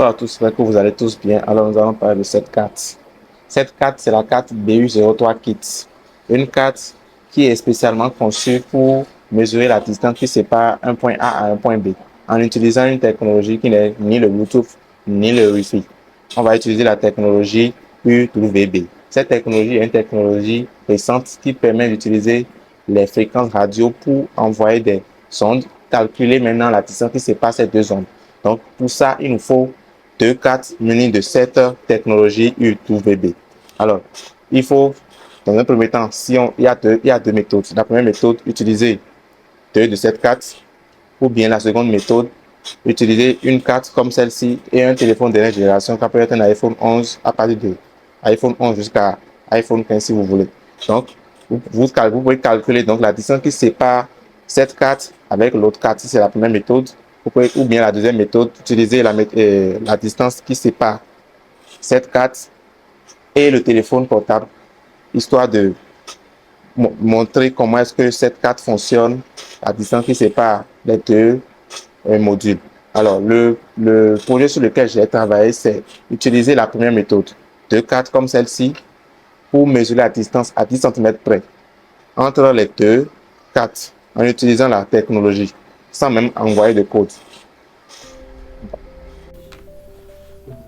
Bonsoir à tous, j'espère que vous allez tous bien. Alors, nous allons parler de cette carte. Cette carte, c'est la carte BU03 Kit. Une carte qui est spécialement conçue pour mesurer la distance qui sépare un point A à un point B en utilisant une technologie qui n'est ni le Bluetooth ni le Wi-Fi. On va utiliser la technologie UWB. Cette technologie est une technologie récente qui permet d'utiliser les fréquences radio pour envoyer des sondes, calculer maintenant la distance qui sépare ces deux ondes. Donc, pour ça, il nous faut deux cartes munies de cette technologie UWB. Alors, il faut, dans un premier temps, il y a deux méthodes. La première méthode, utiliser deux de cette carte, ou bien la seconde méthode, utiliser une carte comme celle-ci et un téléphone de dernière génération, qui peut être un iPhone 11 à partir de iPhone 11 jusqu'à iPhone 15 si vous voulez. Donc, vous pouvez calculer donc la distance qui sépare cette carte avec l'autre carte, si c'est la première méthode, ou bien la deuxième méthode, utiliser la distance qui sépare cette carte et le téléphone portable, histoire de montrer comment est-ce que cette carte fonctionne, la distance qui sépare les deux modules. Alors, le projet sur lequel j'ai travaillé, c'est utiliser la première méthode, deux cartes comme celle-ci, pour mesurer la distance à 10 cm près entre les deux cartes en utilisant la technologie, sans même envoyer de code.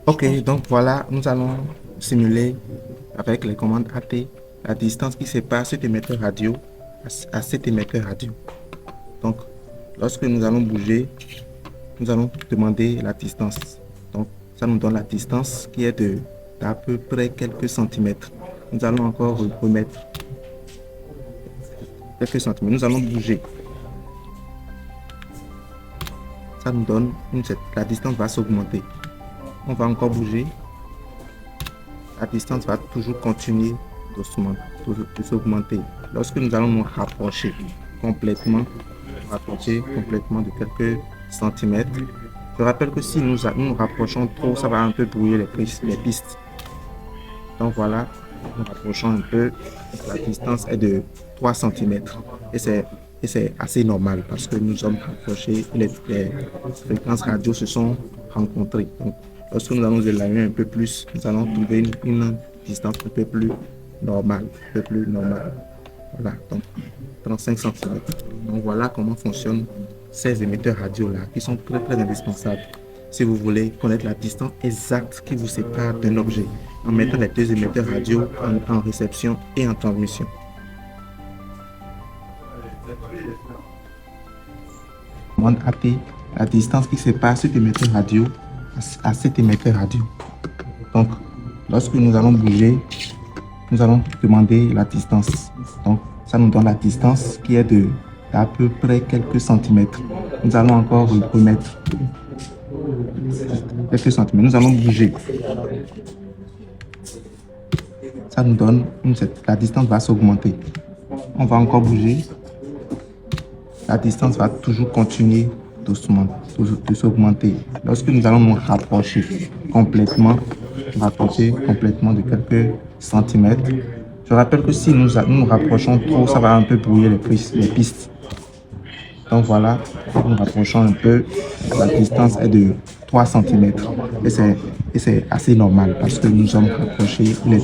Ok, donc voilà, nous allons simuler avec les commandes AT la distance qui sépare cet émetteur radio à cet émetteur radio. Donc, lorsque nous allons bouger, nous allons demander la distance. Donc, ça nous donne la distance qui est d'à peu près quelques centimètres. Nous allons encore remettre quelques centimètres. Nous allons bouger. Ça nous donne la distance va s'augmenter. On va encore bouger. La distance va toujours continuer de s'augmenter. Lorsque nous allons nous rapprocher complètement de quelques centimètres, je rappelle que si nous nous rapprochons trop, ça va un peu brouiller les pistes. Donc voilà, nous rapprochons un peu. La distance est de 3 cm et c'est assez normal parce que nous sommes rapprochés, les fréquences radio se sont rencontrées. Donc, lorsque nous allons éloigner un peu plus, nous allons trouver une distance un peu plus normale. Voilà, donc 35 cm. Donc voilà comment fonctionnent ces émetteurs radio-là, qui sont très très indispensables si vous voulez connaître la distance exacte qui vous sépare d'un objet, en mettant les deux émetteurs radio en réception et en transmission. Commande AT, la distance qui sépare cet émetteur radio à cet émetteur radio. Donc, lorsque nous allons bouger, nous allons demander la distance. Donc, ça nous donne la distance qui est d'à peu près quelques centimètres. Nous allons encore remettre quelques centimètres. Nous allons bouger. Ça nous donne la distance va s'augmenter. On va encore bouger. La distance va toujours continuer doucement de s'augmenter. Lorsque nous allons nous rapprocher complètement de quelques centimètres, je rappelle que si nous nous rapprochons trop, ça va un peu brouiller les pistes. Donc voilà, nous rapprochons un peu, la distance est de 3 cm et c'est assez normal parce que nous sommes rapprochés, les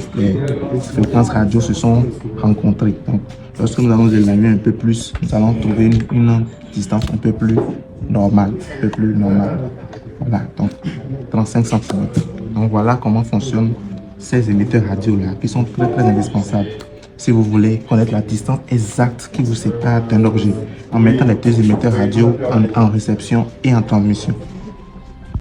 fréquences radio se sont rencontrées. Donc lorsque nous allons éloigner un peu plus, nous allons trouver une distance un peu plus normale, Voilà, donc 35 cm. Donc voilà comment fonctionnent ces émetteurs radio-là qui sont très très indispensables si vous voulez connaître la distance exacte qui vous sépare d'un objet en mettant les deux émetteurs radio en réception et en transmission.